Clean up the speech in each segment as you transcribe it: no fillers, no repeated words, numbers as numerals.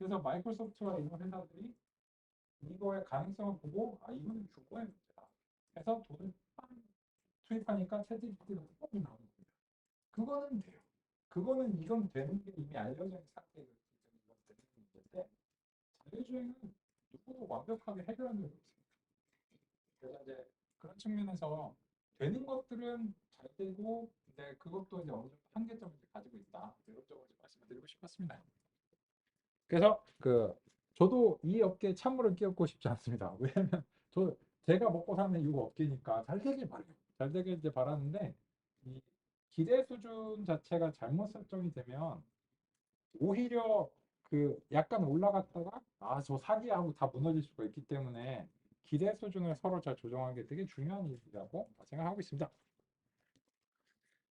그래서 마이크로소프트와 이런 회사들이 이거의 가능성을 보고 이거는 중고의 문제다. 해서 돈을 빵 투입하니까 챗GPT가 뻥이 나오는 겁니다. 그거는 돼요. 이건 되는 게 이미 알려져 있는 상태이기 때문에 이건 되는 문제인데 자율주행은 누구도 완벽하게 해결하는 게 없습니다. 그래서 이제 그런 측면에서 되는 것들은 잘 되고 근데 그것도 이제 어느 정도 한계점을 가지고 있다. 이런 쪽으로 말씀을 드리고 싶었습니다. 그래서 저도 이 업계에 찬물을 끼얹고 싶지 않습니다. 왜냐면 제가 먹고 사는 이 업계니까 잘 되길 바래요. 잘 되길 이제 바라는데 이 기대 수준 자체가 잘못 설정이 되면 오히려 약간 올라갔다가 저 사기하고 다 무너질 수가 있기 때문에 기대 수준을 서로 잘 조정하는 게 되게 중요한 일이라고 생각하고 있습니다.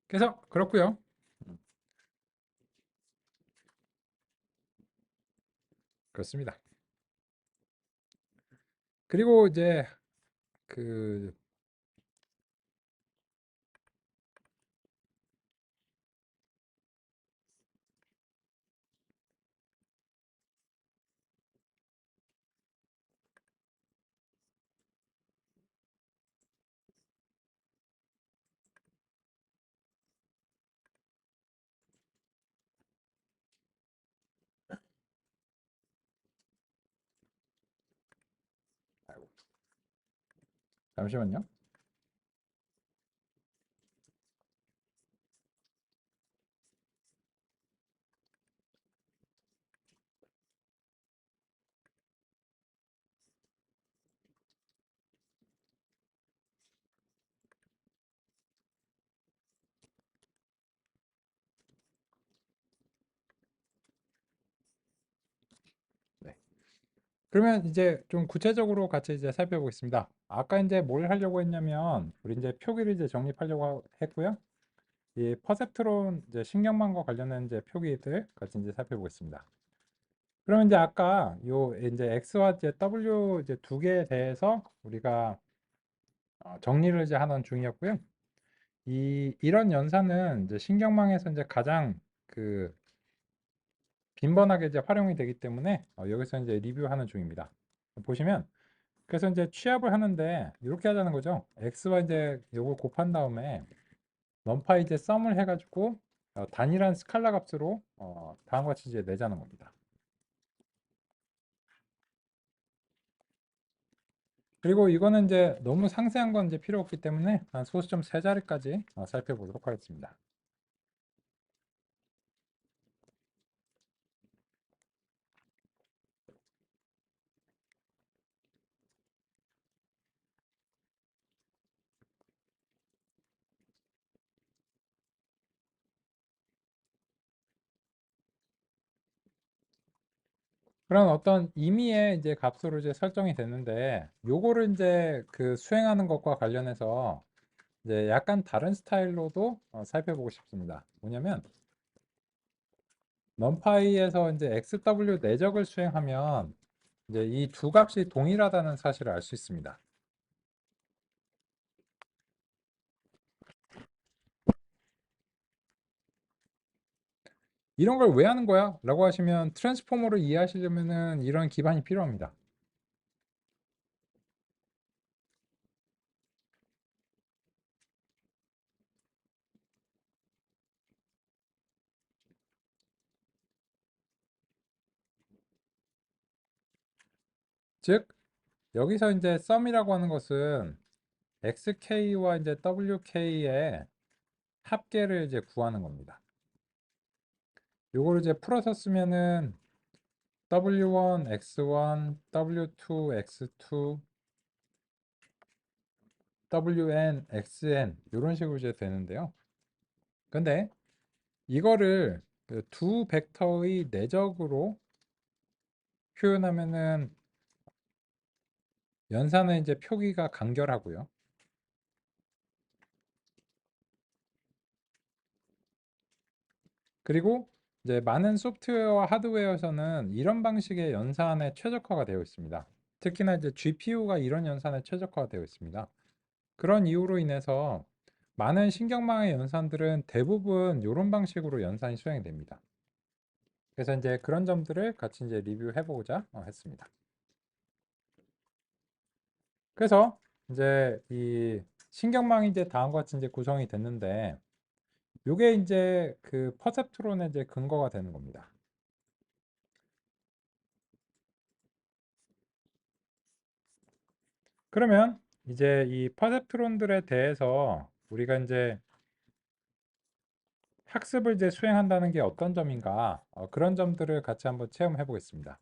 그래서 그렇고요. 그렇습니다. 그리고 이제 그 아이고, 잠시만요. 네. 그러면 이제 좀 구체적으로 같이 이제 살펴보겠습니다. 아까 이제 뭘 하려고 했냐면 우리 이제 표기를 이제 정립하려고 했고요. 이 퍼셉트론 이제 신경망과 관련된 이제 표기들 같이 이제 살펴보겠습니다. 그러면 이제 아까 요 이제 X와 이제 W 이제 두 개에 대해서 우리가 정리를 이제 하던 중이었고요. 이런 연산은 이제 신경망에서 이제 가장 빈번하게 이제 활용이 되기 때문에 여기서 이제 리뷰하는 중입니다. 보시면 그래서 이제 취합을 하는데 이렇게 하자는 거죠. X와 이제 요걸 곱한 다음에 넘파이 이제 썸을 해가지고 단일한 스칼라 값으로 다음과 같이 이제 내자는 겁니다. 그리고 이거는 이제 너무 상세한 건 이제 필요 없기 때문에 한 소수점 세 자리까지 살펴보도록 하겠습니다. 그런 어떤 임의의 이제 값으로 이제 설정이 되는데 요거를 이제 수행하는 것과 관련해서 이제 약간 다른 스타일로도 살펴보고 싶습니다. 뭐냐면 numPy에서 이제 XW 내적을 수행하면 이제 이 두 값이 동일하다는 사실을 알 수 있습니다. 이런 걸 왜 하는 거야? 라고 하시면 트랜스포머를 이해하시려면은 이런 기반이 필요합니다. 즉 여기서 이제 썸이라고 하는 것은 xk와 이제 wk의 합계를 이제 구하는 겁니다. 요거를 이제 풀어서 쓰면은 w1 x1 w2 x2 wn xn 이런 식으로 이제 되는데요. 근데 이거를 두 벡터의 내적으로 표현하면은 연산은 이제 표기가 간결하고요. 그리고 이제 많은 소프트웨어와 하드웨어에서는 이런 방식의 연산에 최적화가 되어 있습니다. 특히나 이제 GPU가 이런 연산에 최적화가 되어 있습니다. 그런 이유로 인해서 많은 신경망의 연산들은 대부분 이런 방식으로 연산이 수행이 됩니다. 그래서 이제 그런 점들을 같이 이제 리뷰해 보고자 했습니다. 그래서 이제 이 신경망이 이제 다음과 같이 이제 구성이 됐는데, 요게 이제 그 퍼셉트론의 이제 근거가 되는 겁니다. 그러면 이제 이 퍼셉트론들에 대해서 우리가 이제 학습을 이제 수행한다는 게 어떤 점인가, 그런 점들을 같이 한번 체험해 보겠습니다.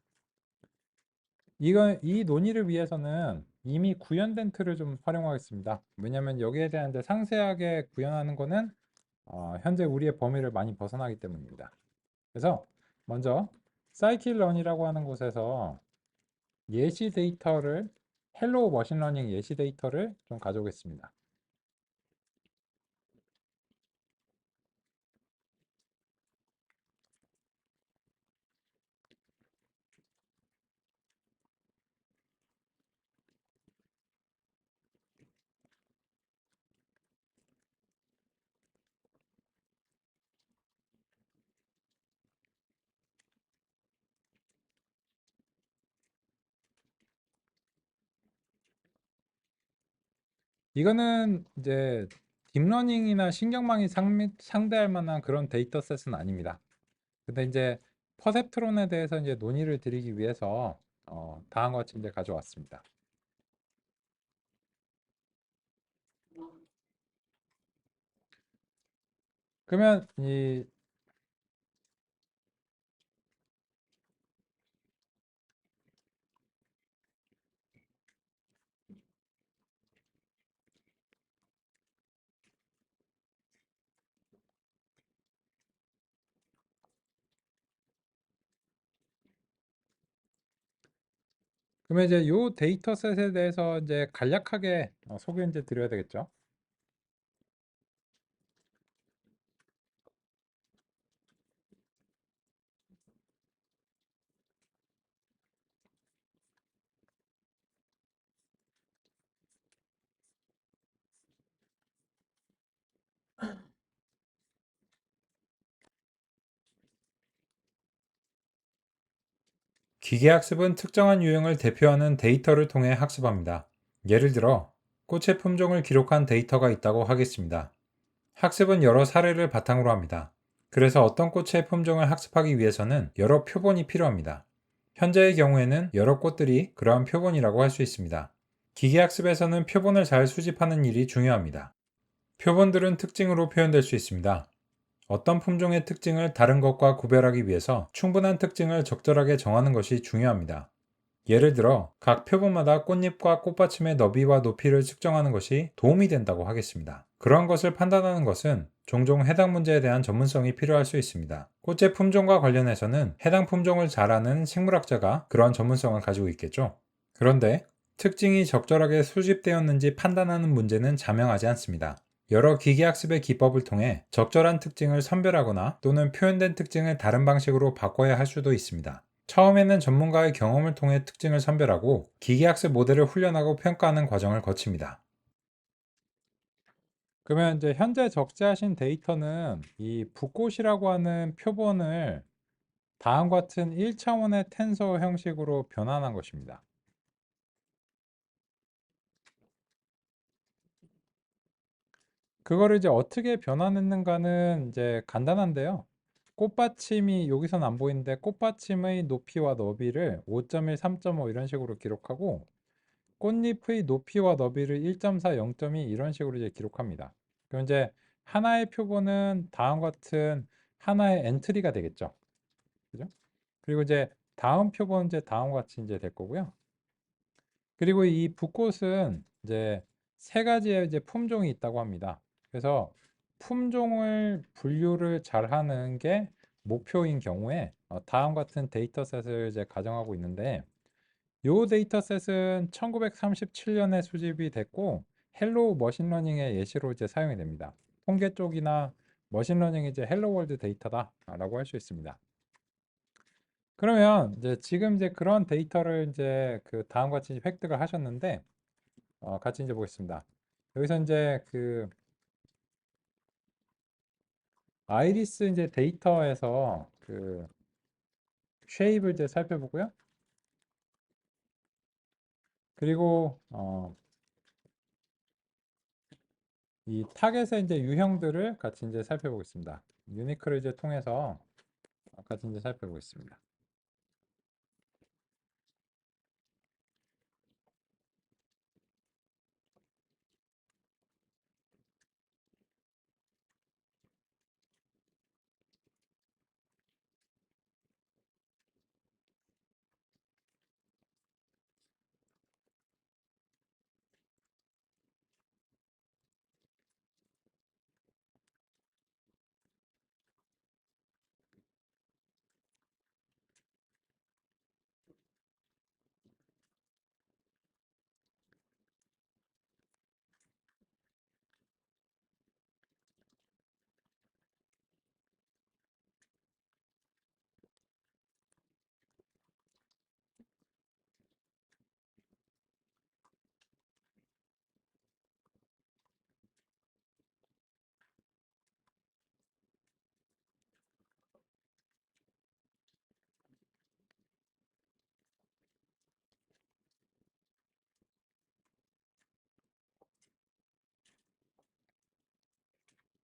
이 논의를 위해서는 이미 구현된 틀을 좀 활용하겠습니다. 왜냐하면 여기에 대한 이제 상세하게 구현하는 거는 현재 우리의 범위를 많이 벗어나기 때문입니다. 그래서 먼저 scikit-learn이라고 하는 곳에서 예시 데이터를 헬로 머신러닝 예시 데이터를 좀 가져오겠습니다. 이거는 이제 딥러닝이나 신경망이 상대할 만한 그런 데이터셋은 아닙니다. 근데 이제 퍼셉트론에 대해서 이제 논의를 드리기 위해서 다음과 같이 이제 가져왔습니다. 그러면 그러면 이제 요 데이터셋에 대해서 이제 간략하게 소개 이제 드려야 되겠죠. 기계학습은 특정한 유형을 대표하는 데이터를 통해 학습합니다. 예를 들어, 꽃의 품종을 기록한 데이터가 있다고 하겠습니다. 학습은 여러 사례를 바탕으로 합니다. 그래서 어떤 꽃의 품종을 학습하기 위해서는 여러 표본이 필요합니다. 현재의 경우에는 여러 꽃들이 그러한 표본이라고 할 수 있습니다. 기계학습에서는 표본을 잘 수집하는 일이 중요합니다. 표본들은 특징으로 표현될 수 있습니다. 어떤 품종의 특징을 다른 것과 구별하기 위해서 충분한 특징을 적절하게 정하는 것이 중요합니다. 예를 들어 각 표본마다 꽃잎과 꽃받침의 너비와 높이를 측정하는 것이 도움이 된다고 하겠습니다. 그러한 것을 판단하는 것은 종종 해당 문제에 대한 전문성이 필요할 수 있습니다. 꽃의 품종과 관련해서는 해당 품종을 잘 아는 식물학자가 그러한 전문성을 가지고 있겠죠. 그런데 특징이 적절하게 수집되었는지 판단하는 문제는 자명하지 않습니다. 여러 기계학습의 기법을 통해 적절한 특징을 선별하거나 또는 표현된 특징을 다른 방식으로 바꿔야 할 수도 있습니다. 처음에는 전문가의 경험을 통해 특징을 선별하고 기계학습 모델을 훈련하고 평가하는 과정을 거칩니다. 그러면 이제 현재 적재하신 데이터는 이 붓꽃이라고 하는 표본을 다음과 같은 1차원의 텐서 형식으로 변환한 것입니다. 그거를 이제 어떻게 변환했는가는 이제 간단한데요. 꽃받침이 여기선 안 보이는데 꽃받침의 높이와 너비를 5.1, 3.5 이런 식으로 기록하고 꽃잎의 높이와 너비를 1.4, 0.2 이런 식으로 이제 기록합니다. 그럼 이제 하나의 표본은 다음 같은 하나의 엔트리가 되겠죠. 그죠? 그리고 이제 다음 표본은 이제 다음과 같이 이제 될 거고요. 그리고 이 붓꽃은 이제 세 가지의 이제 품종이 있다고 합니다. 그래서 품종을 분류를 잘 하는 게 목표인 경우에 다음 같은 데이터셋을 이제 가정하고 있는데 이 데이터셋은 1937년에 수집이 됐고 헬로 머신러닝의 예시로 이제 사용이 됩니다. 통계 쪽이나 머신러닝이 이제 헬로 월드 데이터다라고 할 수 있습니다. 그러면 이제 지금 이제 그런 데이터를 이제 그 다음과 같이 획득을 하셨는데 같이 이제 보겠습니다. 여기서 이제 그 아이리스 이제 데이터에서 그 쉐입을 이제 살펴보고요. 그리고 이 타겟의 이제 유형들을 같이 이제 살펴보겠습니다. 유니크를 이제 통해서 같이 이제 살펴보겠습니다.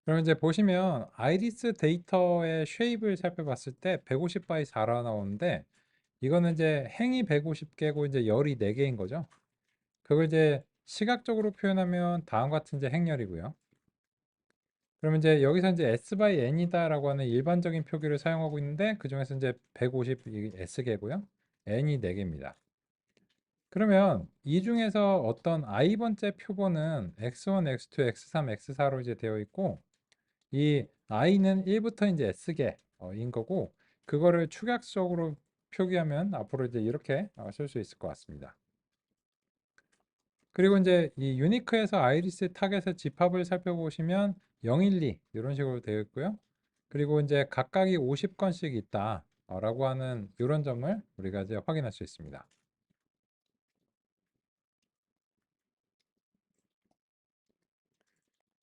그럼 이제 보시면 아이리스 데이터의 쉐입을 살펴봤을 때 150바이 4라 나오는데 이거는 이제 행이 150개고 이제 열이 4개인 거죠. 그걸 이제 시각적으로 표현하면 다음과 같은 이제 행열이고요. 그러면 이제 여기서 이제 S by N이다라고 하는 일반적인 표기를 사용하고 있는데 그 중에서 이제 150이 S개고요. N이 4개입니다. 그러면 이 중에서 어떤 i번째 표본은 X1, X2, X3, X4로 이제 되어 있고 이 i는 1부터 이제 S개인 거고 그거를 축약적으로 표기하면 앞으로 이제 이렇게 쓸 수 있을 것 같습니다. 그리고 이제 이 유니크에서 아이리스 타겟의 집합을 살펴보시면 012 이런 식으로 되어 있고요. 그리고 이제 각각이 50건씩 있다라고 하는 이런 점을 우리가 이제 확인할 수 있습니다.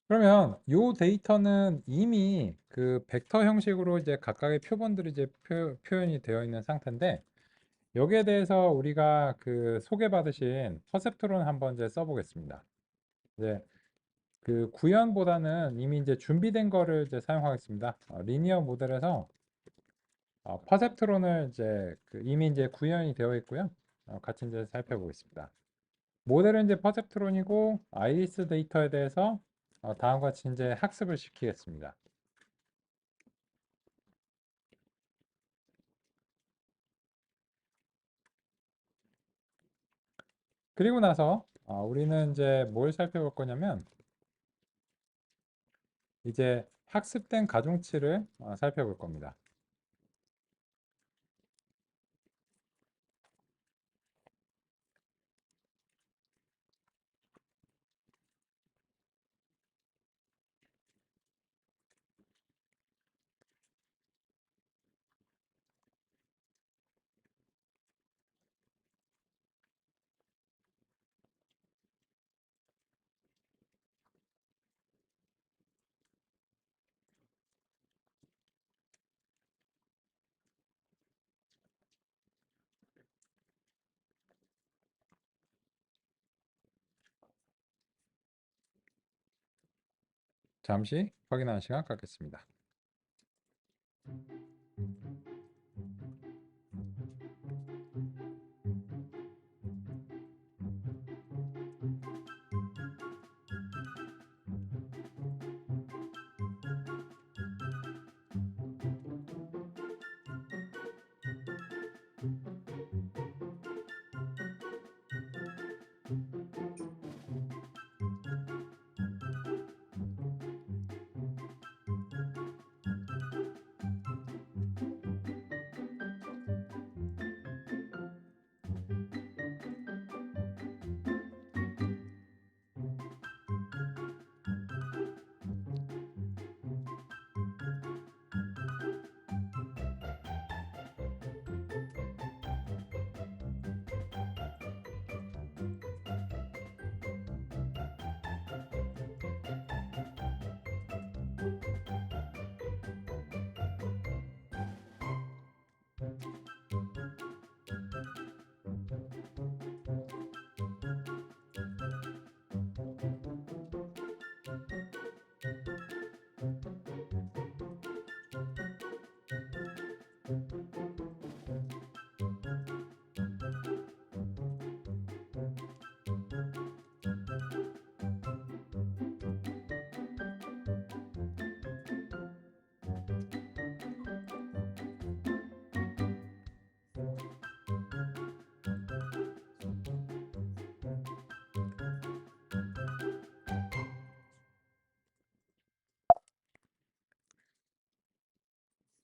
그러면 이 데이터는 이미 그 벡터 형식으로 이제 각각의 표본들이 이제 표현이 되어 있는 상태인데 여기에 대해서 우리가 그 소개받으신 퍼셉트론 한번 이제 써보겠습니다. 이제 그 구현보다는 이미 이제 준비된 거를 이제 사용하겠습니다. 리니어 모델에서 퍼셉트론을 이제 그 이미 이제 구현이 되어 있고요. 같이 이제 살펴보겠습니다. 모델은 이제 퍼셉트론이고 아이리스 데이터에 대해서 다음과 같이 이제 학습을 시키겠습니다. 그리고 나서 우리는 이제 뭘 살펴볼 거냐면 이제 학습된 가중치를 살펴볼 겁니다. 잠시 확인하는 시간 갖겠습니다.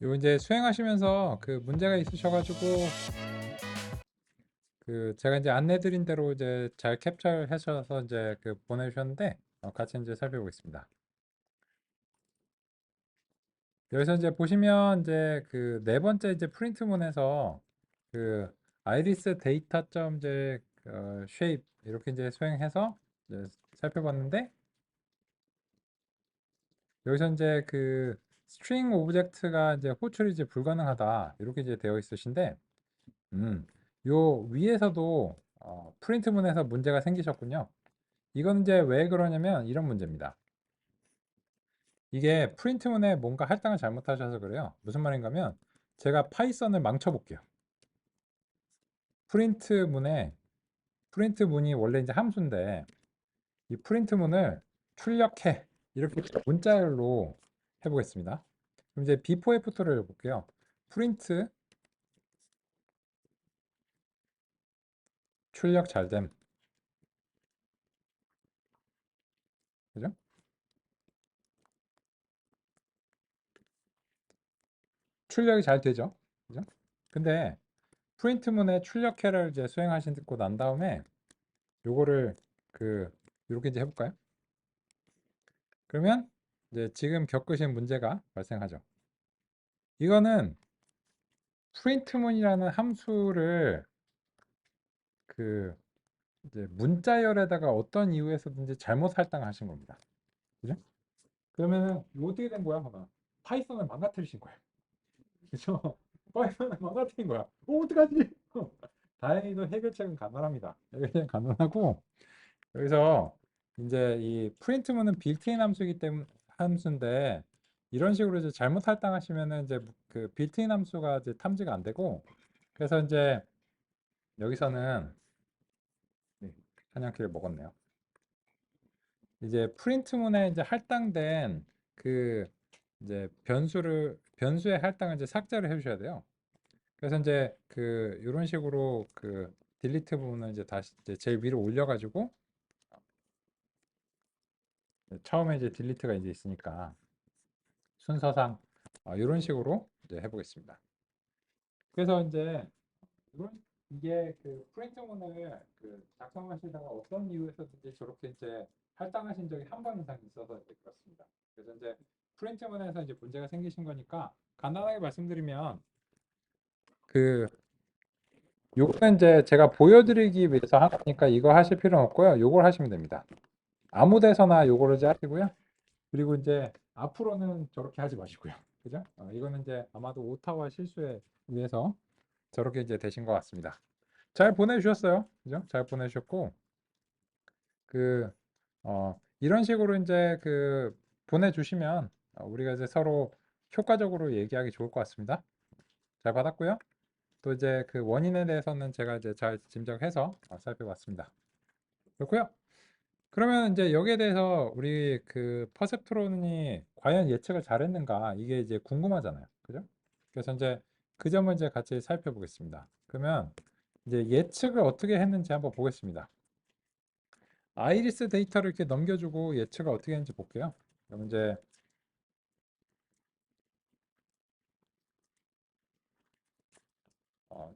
요 이제 수행하시면서 그 문제가 있으셔가지고 그 제가 이제 안내드린 대로 이제 잘 캡처하셔서 이제 그 보내주셨는데 같이 이제 살펴보겠습니다. 여기서 이제 보시면 이제 그 네 번째 이제 프린트문에서 그 아이리스 데이터 점 이제 쉐입 이렇게 이제 수행해서 이제 살펴봤는데 여기서 이제 그 스트링 오브젝트가 이제 호출이 이제 불가능하다 이렇게 이제 되어 있으신데 음, 요 위에서도 프린트문에서 문제가 생기셨군요. 이건 이제 왜 그러냐면 이런 문제입니다. 이게 프린트문에 뭔가 할당을 잘못하셔서 그래요. 무슨 말인가 하면 제가 파이썬을 망쳐볼게요. 프린트문에 프린트문이 원래 이제 함수인데 이 프린트문을 출력해 이렇게 문자열로 해보겠습니다. 그럼 이제 before 애프터를 볼게요. 프린트 출력 잘됨, 그죠? 출력이 잘 되죠, 그죠? 근데 프린트문에 출력해를 이제 수행하시고 난 다음에 요거를 그 이렇게 이제 해볼까요? 그러면 이제 지금 겪으신 문제가 발생하죠. 이거는 프린트문이라는 함수를 그 이제 문자열에다가 어떤 이유에서든지 잘못 할당하신 겁니다. 그죠? 그러면은 이거 어떻게 된 거야, 봐봐. 파이썬을 망가뜨리신 거예요. 그죠? 파이썬을 망가뜨린 거야. 어떡하지? 다행히도 해결책은 간단합니다. 해결책은 간단하고 여기서 이제 이 프린트문은 빌트인 함수이기 때문에 함수인데 이런 식으로 이제 잘못 할당하시면은 이제 그 빌트인 함수가 이제 탐지가 안 되고 그래서 이제 여기서는 네, 사냥키를 먹었네요. 이제 프린트문에 이제 할당된 그 이제 변수의 할당을 이제 삭제를 해주셔야 돼요. 그래서 이제 그 이런 식으로 그 딜리트 부분을 이제 다시 이제 제일 위로 올려가지고 처음에 이제 딜리트가 이제 있으니까 순서상 이런 식으로 이제 해보겠습니다. 그래서 이제 이런 이게 그 프린트문을 그 작성하시다가 어떤 이유에서든지 저렇게 이제 할당하신 적이 한 번 이상 있어서 이제 그렇습니다. 그래서 이제 프린트문에서 이제 문제가 생기신 거니까 간단하게 말씀드리면 그 요거는 이제 제가 보여드리기 위해서 한 거니까 이거 하실 필요는 없고요. 요걸 하시면 됩니다. 아무 데서나 요거를 이제 하시고요. 그리고 이제 앞으로는 저렇게 하지 마시고요. 그죠? 이거는 이제 아마도 오타와 실수에 의해서 저렇게 이제 되신 것 같습니다. 잘 보내주셨어요. 그죠? 잘 보내주셨고, 그, 이런 식으로 이제 그 보내주시면 우리가 이제 서로 효과적으로 얘기하기 좋을 것 같습니다. 잘 받았고요. 또 이제 그 원인에 대해서는 제가 이제 잘 짐작해서 살펴봤습니다. 그렇고요. 그러면 이제 여기에 대해서 우리 그 퍼셉트론이 과연 예측을 잘했는가 이게 이제 궁금하잖아요. 그죠? 그래서 이제 그 점을 이제 같이 살펴보겠습니다. 그러면 이제 예측을 어떻게 했는지 한번 보겠습니다. 아이리스 데이터를 이렇게 넘겨주고 예측을 어떻게 했는지 볼게요. 그럼 이제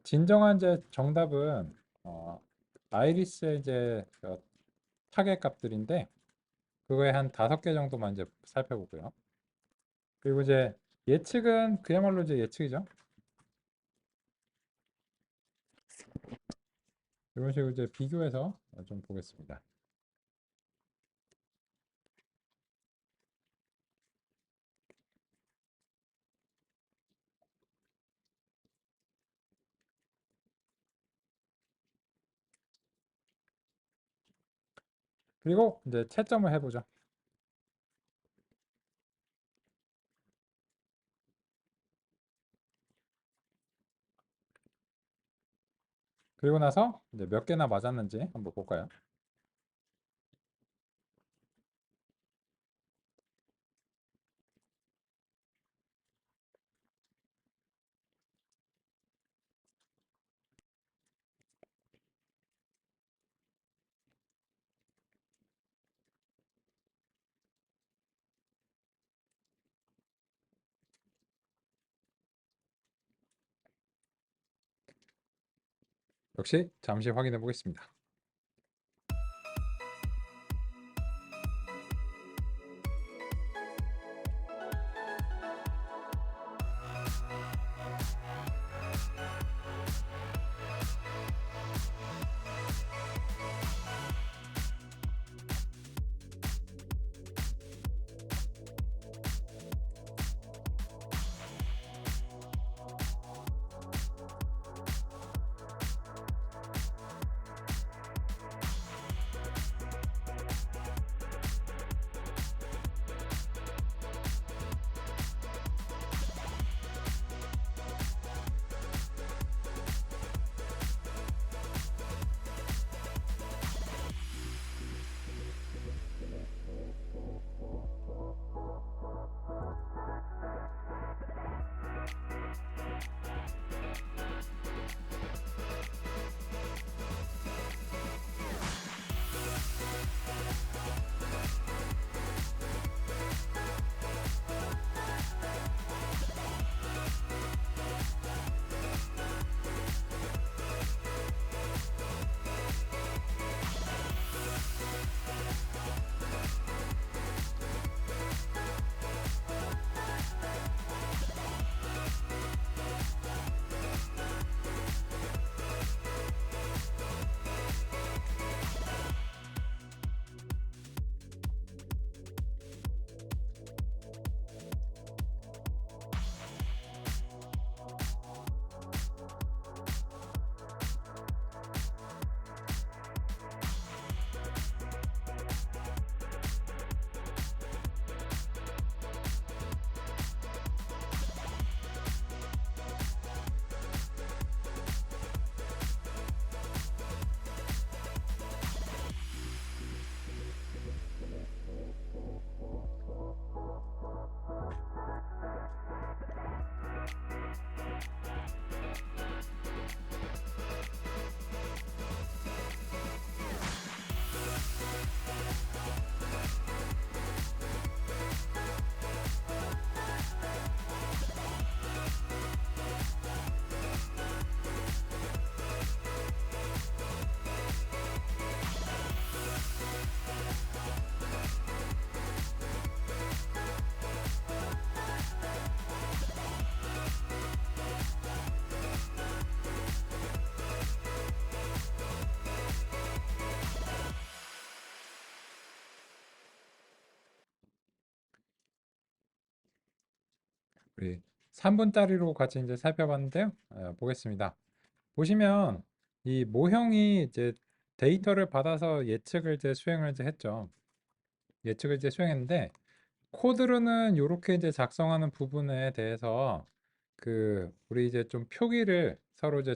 진정한 이제 정답은 아이리스의 이제 그 타겟 값들인데 그거에 한 5개 정도만 이제 살펴보고요. 그리고 이제 예측은 그야말로 이제 예측이죠. 이런 식으로 이제 비교해서 좀 보겠습니다. 그리고 이제 채점을 해보죠. 그리고 나서 이제 몇 개나 맞았는지 한번 볼까요? 역시 잠시 확인해 보겠습니다. 우리 3분짜리로 같이 이제 살펴봤는데요. 보겠습니다. 보시면 이 모형이 이제 데이터를 받아서 예측을 이제 수행을 이제 했죠. 예측을 이제 수행했는데 코드로는 이렇게 이제 작성하는 부분에 대해서 우리 이제 좀 표기를 서로 이제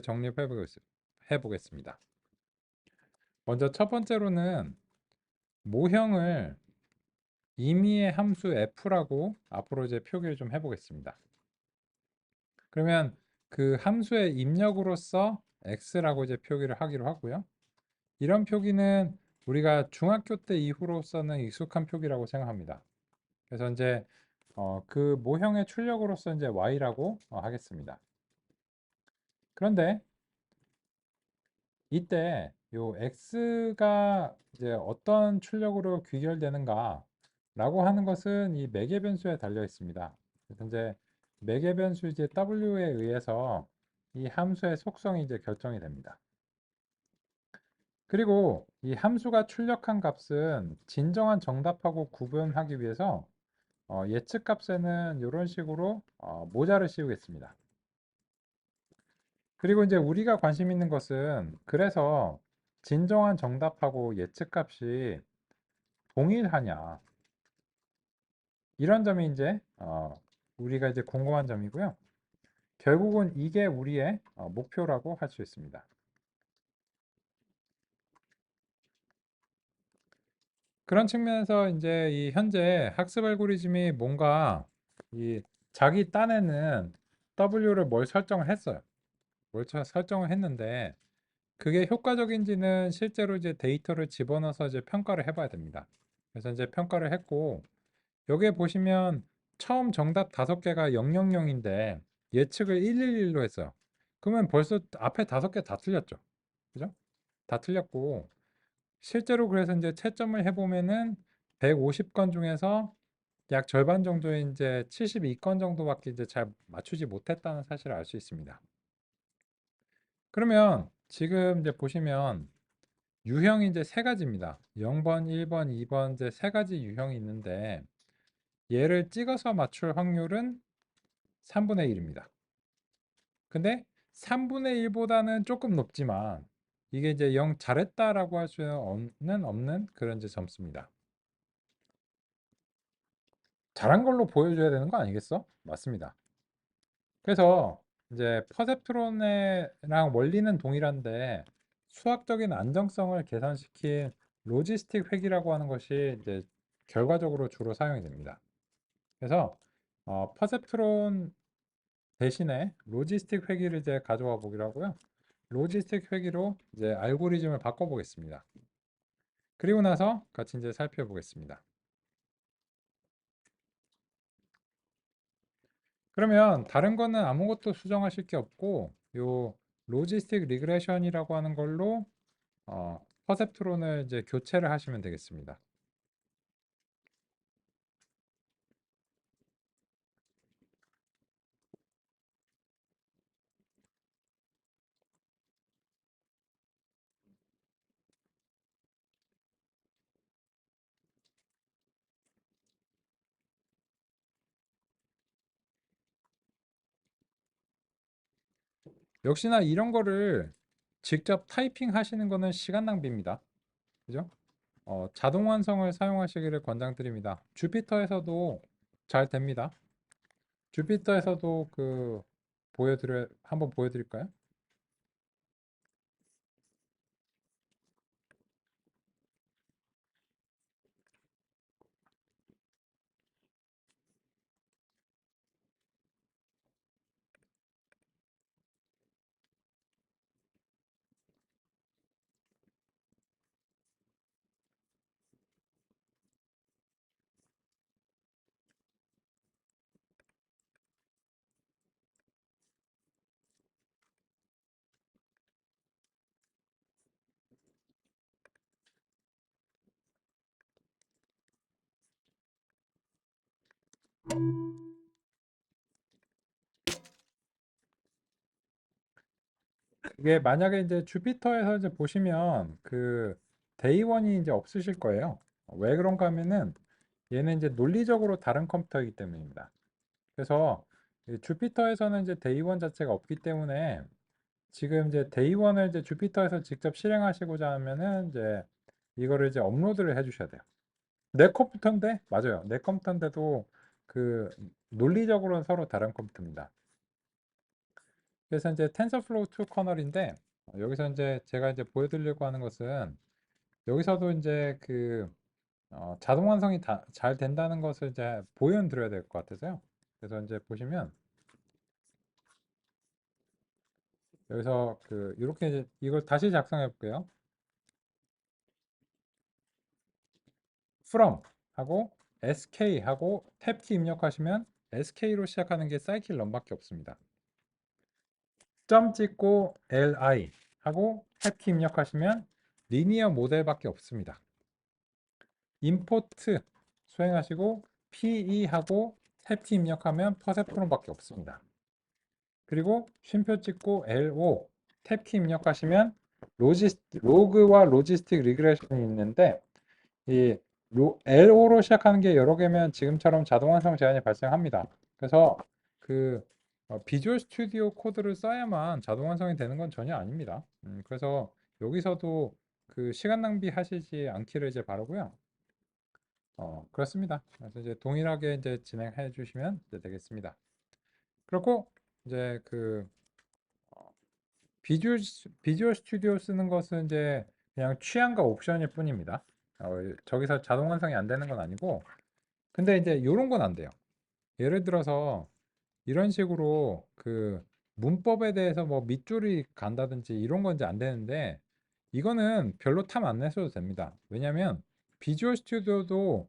해보겠습니다. 먼저 첫 번째로는 모형을 임의의 함수 f라고 앞으로 이제 표기를 좀 해보겠습니다. 그러면 그 함수의 입력으로서 x라고 이제 표기를 하기로 하고요. 이런 표기는 우리가 중학교 때 이후로서는 익숙한 표기라고 생각합니다. 그래서 이제 그 모형의 출력으로서 이제 y라고 하겠습니다. 그런데 이때 요 x가 이제 어떤 출력으로 귀결되는가 라고 하는 것은 이 매개 변수에 달려 있습니다. 그래서 이제 매개 변수 이제 w에 의해서 이 함수의 속성이 이제 결정이 됩니다. 그리고 이 함수가 출력한 값은 진정한 정답하고 구분하기 위해서 예측 값에는 이런 식으로 모자를 씌우겠습니다. 그리고 이제 우리가 관심 있는 것은 그래서 진정한 정답하고 예측 값이 동일하냐 이런 점이 이제 우리가 이제 궁금한 점이고요. 결국은 이게 우리의 목표라고 할 수 있습니다. 그런 측면에서 이제 이 현재 학습 알고리즘이 뭔가 이 자기 딴에는 W를 뭘 설정을 했어요. 설정을 했는데 그게 효과적인지는 실제로 이제 데이터를 집어넣어서 이제 평가를 해봐야 됩니다. 그래서 이제 평가를 했고 여기에 보시면 처음 정답 5개가 000인데 예측을 111로 했어요. 그러면 벌써 앞에 5개 다 틀렸죠. 그죠? 다 틀렸고 실제로 그래서 이제 채점을 해보면은 150건 중에서 약 절반 정도의 이제 72건 정도밖에 이제 잘 맞추지 못했다는 사실을 알 수 있습니다. 그러면 지금 이제 보시면 유형이 이제 세 가지입니다. 0번, 1번, 2번 이제 세 가지 유형이 있는데 얘를 찍어서 맞출 확률은 3분의 1입니다. 근데 3분의 1보다는 조금 높지만 이게 이제 0 잘했다라고 할 수는 없는 그런 이제 점수입니다. 잘한 걸로 보여줘야 되는 거 아니겠어? 맞습니다. 그래서 이제 퍼셉트론이랑 원리는 동일한데 수학적인 안정성을 계산시킨 로지스틱 회귀라고 하는 것이 이제 결과적으로 주로 사용이 됩니다. 그래서 퍼셉트론 대신에 로지스틱 회귀를 이제 가져와 보기로 하고요. 로지스틱 회귀로 이제 알고리즘을 바꿔보겠습니다. 그리고 나서 같이 이제 살펴보겠습니다. 그러면 다른 거는 아무것도 수정하실 게 없고 요 로지스틱 리그레션이라고 하는 걸로 퍼셉트론을 이제 교체를 하시면 되겠습니다. 역시나 이런 거를 직접 타이핑 하시는 거는 시간 낭비입니다. 그죠? 자동 완성을 사용하시기를 권장드립니다. 주피터에서도 잘 됩니다. 주피터에서도 한번 보여드릴까요? 이게 만약에 이제 주피터에서 이제 보시면 그 데이원이 이제 없으실 거예요. 왜 그런가 하면은 얘는 이제 논리적으로 다른 컴퓨터이기 때문입니다. 그래서 이 주피터에서는 이제 데이원 자체가 없기 때문에 지금 이제 데이원을 이제 주피터에서 직접 실행하시고자 하면은 이제 이거를 이제 업로드를 해 주셔야 돼요. 내 컴퓨터인데 맞아요. 내 컴퓨터인데도 그 논리적으로는 서로 다른 컴퓨터입니다. 그래서 이제 텐서플로우 2 커널인데 여기서 이제 제가 이제 보여드리려고 하는 것은 여기서도 이제 자동 완성이 잘 된다는 것을 이제 보여드려야 될 것 같아서요. 그래서 이제 보시면 여기서 이렇게 이제 이걸 다시 작성해 볼게요. from 하고 sk 하고 탭키 입력하시면 sk로 시작하는 게 사이클 런밖에 없습니다. 점 찍고 li 하고 탭키 입력하시면 리니어 모델밖에 없습니다. 임포트 수행하시고 pe 하고 탭키 입력하면 퍼셉트론밖에 없습니다. 그리고 쉼표 찍고 lo 탭키 입력하시면 로그와 로지스틱 리그레션이 있는데 이 LO로 시작하는 게 여러 개면 지금처럼 자동 완성 제한이 발생합니다. 그래서 비주얼 스튜디오 코드를 써야만 자동 완성이 되는 건 전혀 아닙니다. 그래서 여기서도 시간 낭비하시지 않기를 이제 바라고요. 그렇습니다. 그래서 이제 동일하게 이제 진행해 주시면 이제 되겠습니다. 그렇고 이제 비주얼, 비주얼 스튜디오 쓰는 것은 이제 그냥 취향과 옵션일 뿐입니다. 저기서 자동 완성이 안 되는 건 아니고, 근데 이제 이런 건 안 돼요. 예를 들어서 이런 식으로 문법에 대해서 뭐 밑줄이 간다든지 이런 건 이제 안 되는데, 이거는 별로 탐 안 내셔도 됩니다. 왜냐면 비주얼 스튜디오도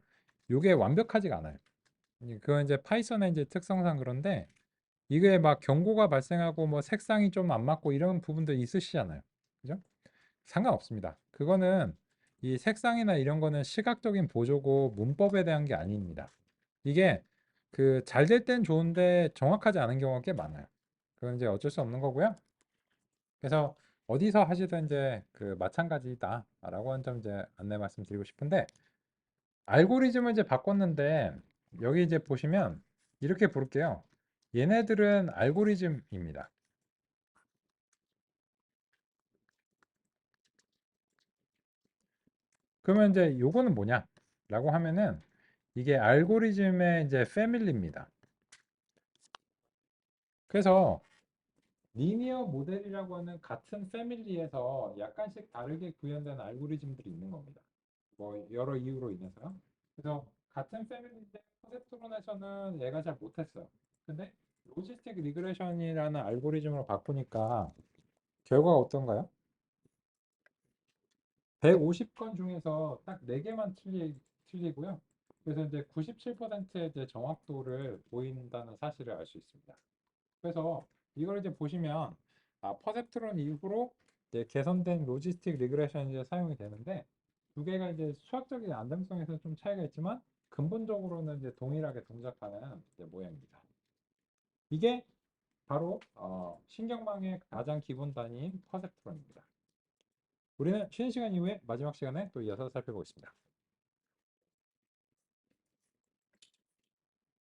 이게 완벽하지가 않아요. 그건 이제 파이썬의 이제 특성상 그런데 이게 막 경고가 발생하고 뭐 색상이 좀 안 맞고 이런 부분도 있으시잖아요. 그죠? 상관없습니다. 그거는 이 색상이나 이런 거는 시각적인 보조고 문법에 대한 게 아닙니다. 이게 그 잘 될 땐 좋은데 정확하지 않은 경우가 꽤 많아요. 그건 이제 어쩔 수 없는 거고요. 그래서 어디서 하시든 이제 그 마찬가지다라고 하는 점 이제 안내 말씀드리고 싶은데, 알고리즘을 이제 바꿨는데 여기 이제 보시면 이렇게 부를게요. 얘네들은 알고리즘입니다. 그러면 이제 요거는 뭐냐? 라고 하면은 이게 알고리즘의 이제 패밀리입니다. 그래서 리니어 모델이라고 하는 같은 패밀리에서 약간씩 다르게 구현된 알고리즘들이 있는 겁니다. 뭐 여러 이유로 인해서요. 그래서 같은 패밀리인데 포세트론에서는 얘가 잘 못했어요. 근데 로지스틱 리그레션이라는 알고리즘으로 바꾸니까 결과가 어떤가요? 150건 중에서 딱 4개만 틀리고요. 그래서 이제 97%의 이제 정확도를 보인다는 사실을 알 수 있습니다. 그래서 이걸 이제 보시면 퍼셉트론 이후로 이제 개선된 로지스틱 리그레션이 이제 사용이 되는데, 두 개가 이제 수학적인 안정성에서 좀 차이가 있지만 근본적으로는 이제 동일하게 동작하는 이제 모양입니다. 이게 바로 신경망의 가장 기본 단위인 퍼셉트론입니다. 우리는 쉬는 시간 이후에 마지막 시간에 또 이어서 살펴보겠습니다.